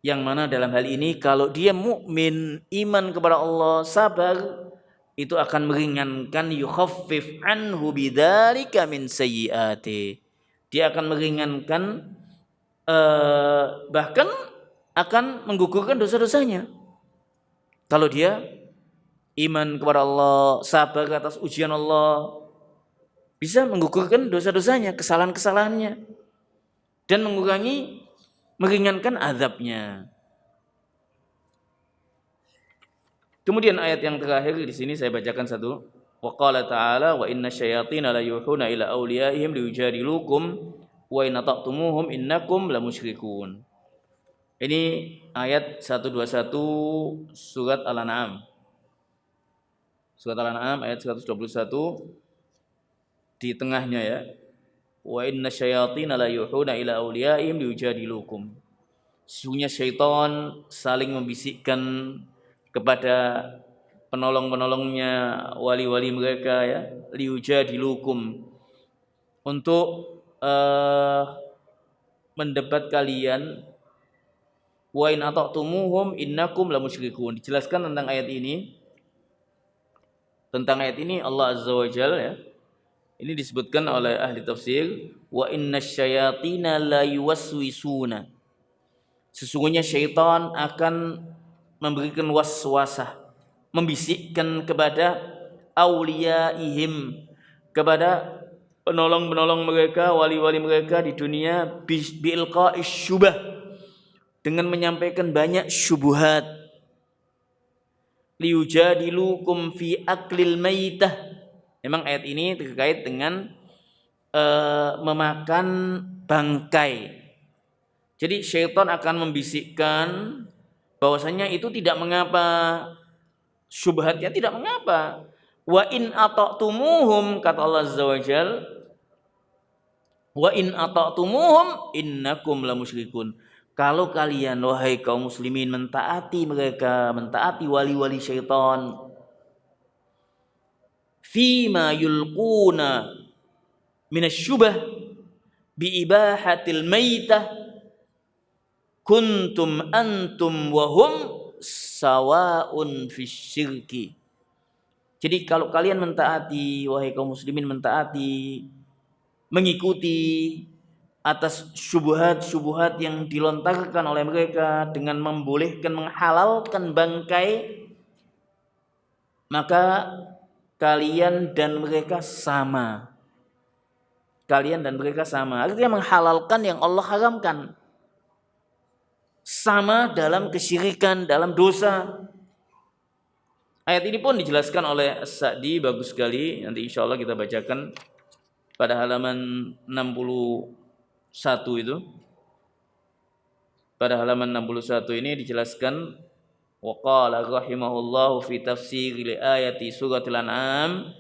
Yang mana dalam hal ini kalau dia mukmin, iman kepada Allah, sabar, itu akan meringankan, yukhaffif anhu bidzalika min sayyiati. Dia akan meringankan, bahkan akan menggugurkan dosa-dosanya. Kalau dia iman kepada Allah, sabar atas ujian Allah, bisa menggugurkan dosa-dosanya, kesalahan-kesalahannya, dan meringankan azabnya. Kemudian ayat yang terakhir di sini saya bacakan satu. Wa qala ta'ala wa inna syayatina la yuhuna ila awliyaihim liyujadilukum wa in ata'tumuhum innakum lamusyrikun. Ini ayat 121 surat Al-An'am. Surat Al-An'am ayat 121 di tengahnya ya. Wa inna syayatina la yuhuna ila awliyaihim liyujadilukum. Sesungguhnya syaitan saling membisikkan kepada penolong-penolongnya, wali-wali mereka ya, liyujadilukum, untuk mendebat kalian. Wa in ata'tumuhum innakum lamusyrikun. Dijelaskan tentang ayat ini. Tentang ayat ini Allah Azza wa Jalla ya. Ini disebutkan oleh ahli tafsir, wa innasyayatina la yuwaswisuna. Sesungguhnya syaitan akan memberikan waswasah, membisikkan kepada awliyaihim, kepada penolong-penolong mereka, wali-wali mereka di dunia, biilqa'is syubah, dengan menyampaikan banyak syubhat. Liyujadilukum fi aklil maitah. Memang ayat ini terkait dengan memakan bangkai. Jadi syaitan akan membisikkan bahwasanya itu tidak mengapa, syubhatnya tidak mengapa. Wa in ata'tumuhum, kata Allah Azza wa Jalla, wa in ata'tumuhum innakum lamusyrikun. Kalau kalian wahai kaum muslimin mentaati mereka, mentaati wali-wali syaitan, fima yulquna minasyubah biibahatil maitah kuntum antum wa hum sawa'un fisyirki. Jadi kalau kalian mentaati, wahai kaum muslimin mentaati, mengikuti atas syubhat-syubhat yang dilontarkan oleh mereka dengan membolehkan, menghalalkan bangkai, maka kalian dan mereka sama. Kalian dan mereka sama. Artinya menghalalkan yang Allah haramkan. Sama dalam kesyirikan, dalam dosa. Ayat ini pun dijelaskan oleh As-Sa'di, bagus sekali. Nanti insya Allah kita bacakan pada halaman 61 itu. Pada halaman 61 ini dijelaskan, wa qala rahimahullahu fi tafsir li ayati suratul An'am.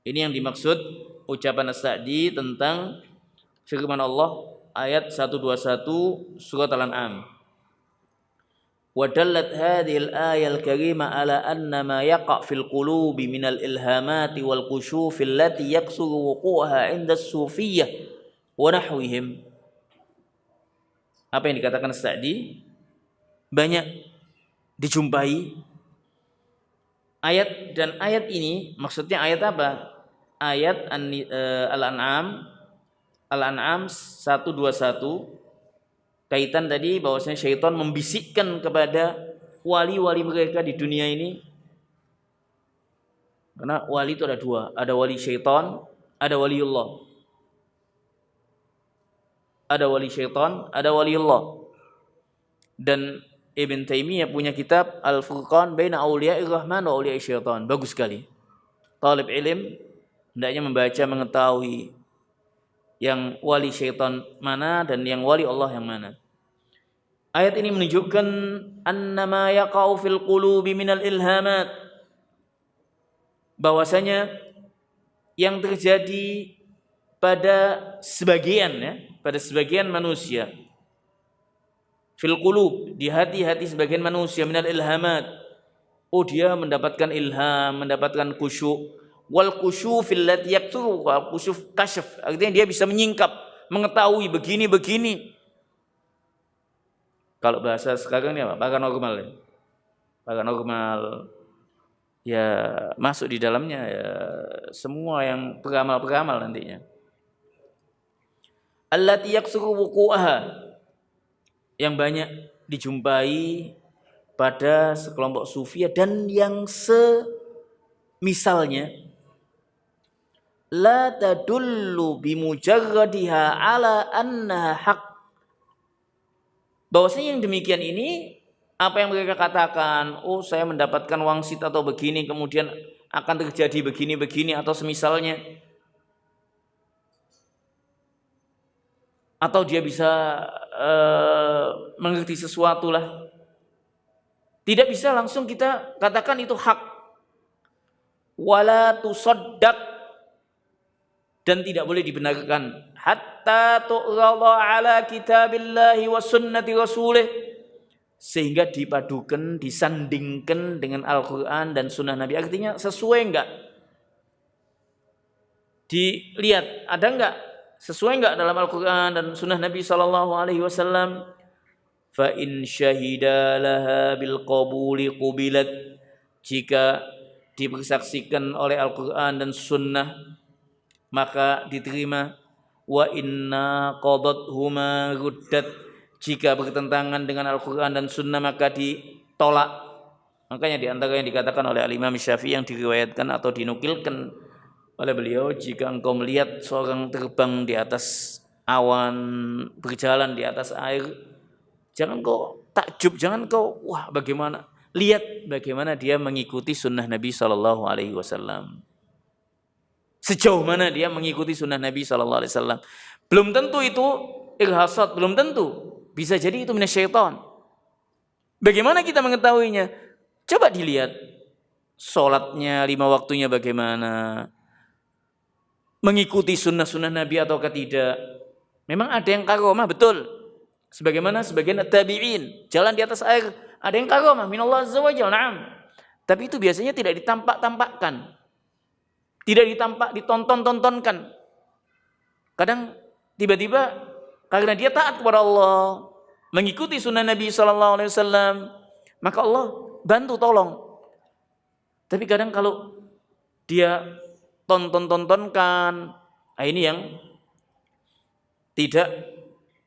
Ini yang dimaksud ucapan As-Sa'di tentang firman Allah ayat 121 surat Al-An'am. Wa dallat hadhihi al-ayah al-karimah ala anna ma yaqa' fil qulubi min al-ilhamati wal khusyuf allati yaksuru wuqu'aha 'inda as-sufiyyah wa nahwihim. Apa yang dikatakan As-Sa'di banyak dijumpai ayat, dan ayat ini maksudnya ayat apa? Ayat Al-An'am 121, kaitan tadi bahwasanya syaitan membisikkan kepada wali-wali mereka di dunia ini. Karena wali itu ada dua, ada wali syaitan, ada waliullah. Ada wali syaitan, ada waliullah. Dan Ibn Taimiyah punya kitab Al-Furqan baina awliya'ir rahman wa awliya'i syaitan. Bagus sekali. Talib ilim hendaknya membaca, mengetahui yang wali syaitan mana dan yang wali Allah yang mana. Ayat ini menunjukkan annama yaqa'u fil qulubi minal ilhamat, bahwasanya yang terjadi pada sebagian manusia, fil qulub, di hati-hati sebagian manusia, minal ilhamat, oh dia mendapatkan ilham, mendapatkan khusyuk, wal khusyufil lati yakturu, wal khusyuf kasyaf, artinya dia bisa menyingkap, mengetahui begini-begini. Kalau bahasa sekarang ini apa? Paranormal ya. Paranormal ya masuk di dalamnya ya semua yang peramal-peramal nantinya. Allati yaksuru wuqu'aha, yang banyak dijumpai pada sekelompok sufi dan yang semisalnya. La tadullu bimujarradiha ala annaha haq. Bahwasanya yang demikian ini, apa yang mereka katakan, oh saya mendapatkan wangsit atau begini, kemudian akan terjadi begini-begini atau semisalnya, atau dia bisa mengerti sesuatu lah, tidak bisa langsung kita katakan itu hak. Wala tusaddaq, dan tidak boleh dibenarkan, hatta tu'rada ala kitabillahi wa sunnati rasulih, sehingga dipadukan, disandingkan dengan Al-Quran dan sunnah Nabi. Artinya sesuai enggak, dilihat ada enggak, sesuai enggak dalam Al-Quran dan sunnah Nabi SAW. Fa in syahida laha bil qabuli qubilat, jika dipersaksikan oleh Al-Quran dan sunnah maka diterima. Wa inna qadathuma ruddat, jika bertentangan dengan Al-Quran dan sunnah maka ditolak. Makanya di antara yang dikatakan oleh Al-Imam Syafi'i yang diriwayatkan atau dinukilkan oleh beliau, jika engkau melihat seorang terbang di atas awan, berjalan di atas air, jangan kau takjub, jangan kau wah bagaimana, lihat bagaimana dia mengikuti sunnah Nabi SAW. Sejauh mana dia mengikuti sunnah Nabi SAW. Belum tentu itu irhasat, belum tentu. Bisa jadi itu minasyaitan. Bagaimana kita mengetahuinya? Coba dilihat sholatnya 5 waktunya bagaimana, mengikuti sunnah-sunnah Nabi ataukah tidak. Memang ada yang karomah, betul. Sebagaimana sebagian tabi'in jalan di atas air, ada yang karomah minallah azza wa jalla, na'am. Tapi itu biasanya tidak ditampak-tampakkan, tidak ditonton-tontonkan. Kadang tiba-tiba karena dia taat kepada Allah, mengikuti sunnah Nabi SAW, maka Allah bantu tolong. Tapi kadang kalau dia tonton-tontonkan, ini yang tidak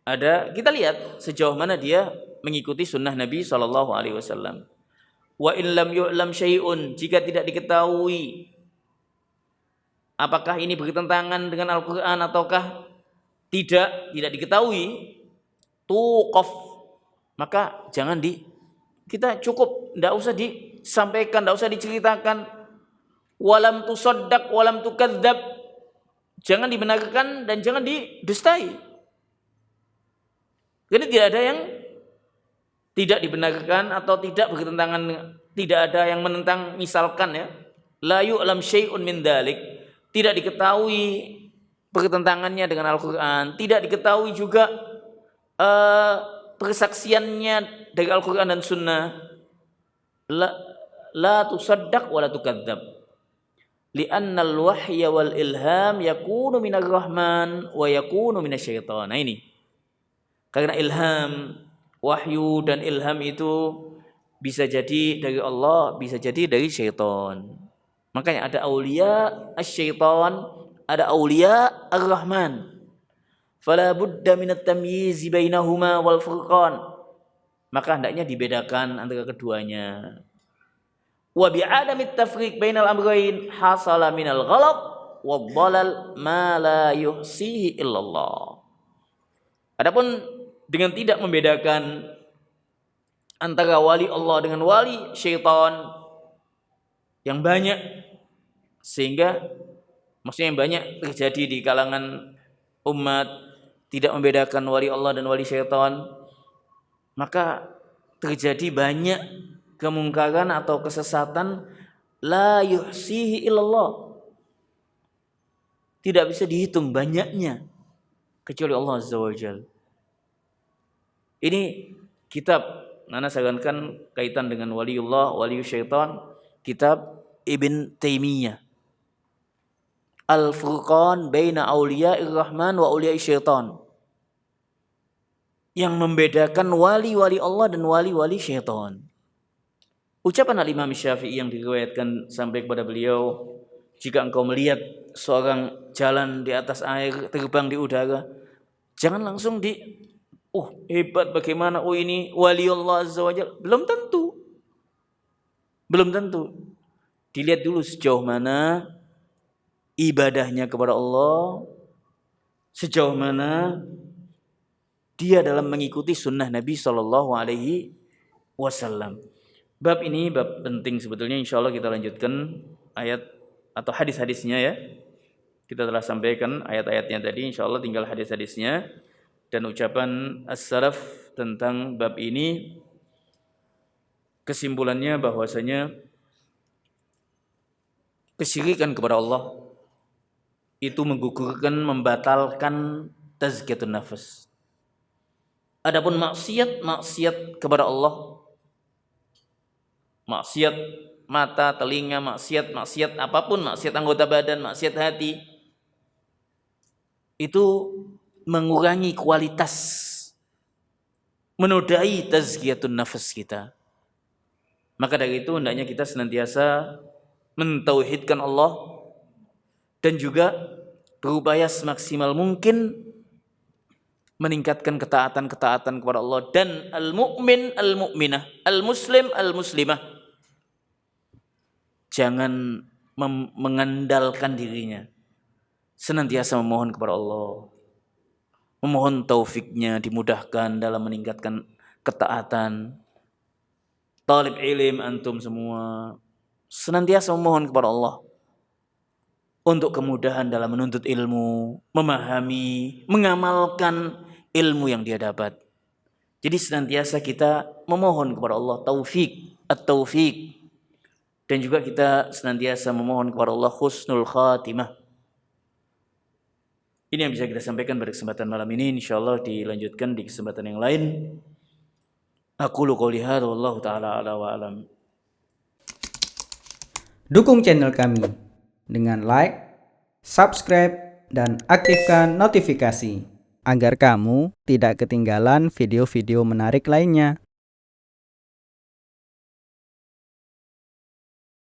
ada. Kita lihat sejauh mana dia mengikuti sunnah Nabi SAW. Wa in lam yu'lam syai'un, jika tidak diketahui apakah ini bertentangan dengan Al-Quran ataukah tidak diketahui, tuqaf, maka jangan kita cukup, tidak usah disampaikan, tidak usah diceritakan. Walam tusaddaq walam tukadzab, jangan dibenarkan dan jangan didustai. Jadi tidak ada yang tidak dibenarkan atau tidak bertentangan, tidak ada yang menentang. Misalkan ya, la yu'lam syai'un min dzalik, tidak diketahui pertentangannya dengan Al-Quran, tidak diketahui juga persaksiannya dari Al-Quran dan Sunnah, la tusaddaq wa la tukadzab, li'anna al-wahya wal ilham yakunu minar rahman wa yakunu minasyaitan. Nah ini, karena ilham, wahyu dan ilham itu bisa jadi dari Allah, bisa jadi dari syaitan. Makanya ada aulia asy-syaitan, ada aulia ar-rahman. Fala budda minat tamyiz bainahuma wal furqan. Maka hendaknya dibedakan antara keduanya. Wa bi'adamit tafriq bainal amrayn hasala minal ghalat wad dhalal ma la yuhsihi illallah. Adapun dengan tidak membedakan antara wali Allah dengan wali syaitan yang banyak, sehingga maksudnya yang banyak terjadi di kalangan umat, tidak membedakan wali Allah dan wali syaitan, maka terjadi banyak kemungkaran atau kesesatan la yuhsihi illallah, tidak bisa dihitung banyaknya kecuali Allah Azza wa Jalla. Ini kitab, Nana sarankan kaitan dengan waliullah, walius syaitan, kitab Ibn Taimiyah, Al-Furqan baina auliya'ir rahman wa auliya'is syaitan. yang membedakan wali-wali Allah dan wali-wali syaitan. Ucapan Al-Imam Syafi'i yang diriwayatkan sampai kepada beliau, jika engkau melihat seorang jalan di atas air, terbang di udara, jangan langsung hebat bagaimana, ini wali Allah Azza wa Jalla. Belum tentu. Dilihat dulu sejauh mana ibadahnya kepada Allah, sejauh mana dia dalam mengikuti sunnah Nabi Sallallahu Alaihi Wasallam. Bab ini bab penting sebetulnya. Insya Allah kita lanjutkan ayat atau hadis-hadisnya ya. Kita telah sampaikan ayat-ayatnya tadi. Insya Allah tinggal hadis-hadisnya dan ucapan as-salaf tentang bab ini. Kesimpulannya bahwasanya kesyirikan kepada Allah itu menggugurkan, membatalkan tazkiyatun nafas. Adapun maksiat kepada Allah, maksiat mata, telinga, maksiat apapun, maksiat anggota badan, maksiat hati, itu mengurangi kualitas, menodai tazkiyatun nafas kita. Maka dari itu hendaknya kita senantiasa mentauhidkan Allah dan juga berupaya semaksimal mungkin meningkatkan ketaatan kepada Allah. Dan al-mu'min al-mu'minah, al-muslim al-muslimah, jangan mengandalkan dirinya, senantiasa memohon kepada Allah, memohon taufiknya, dimudahkan dalam meningkatkan ketaatan. Talib ilim antum semua senantiasa memohon kepada Allah untuk kemudahan dalam menuntut ilmu, memahami, mengamalkan ilmu yang dia dapat. Jadi senantiasa kita memohon kepada Allah taufik, at-taufik. Dan juga kita senantiasa memohon kepada Allah husnul khatimah. Ini yang bisa kita sampaikan pada kesempatan malam ini. InsyaAllah dilanjutkan di kesempatan yang lain. Aqulu qouli hadza wallahu ta'ala a'la wa a'lam. Dukung channel kami dengan like, subscribe, dan aktifkan notifikasi agar kamu tidak ketinggalan video-video menarik lainnya.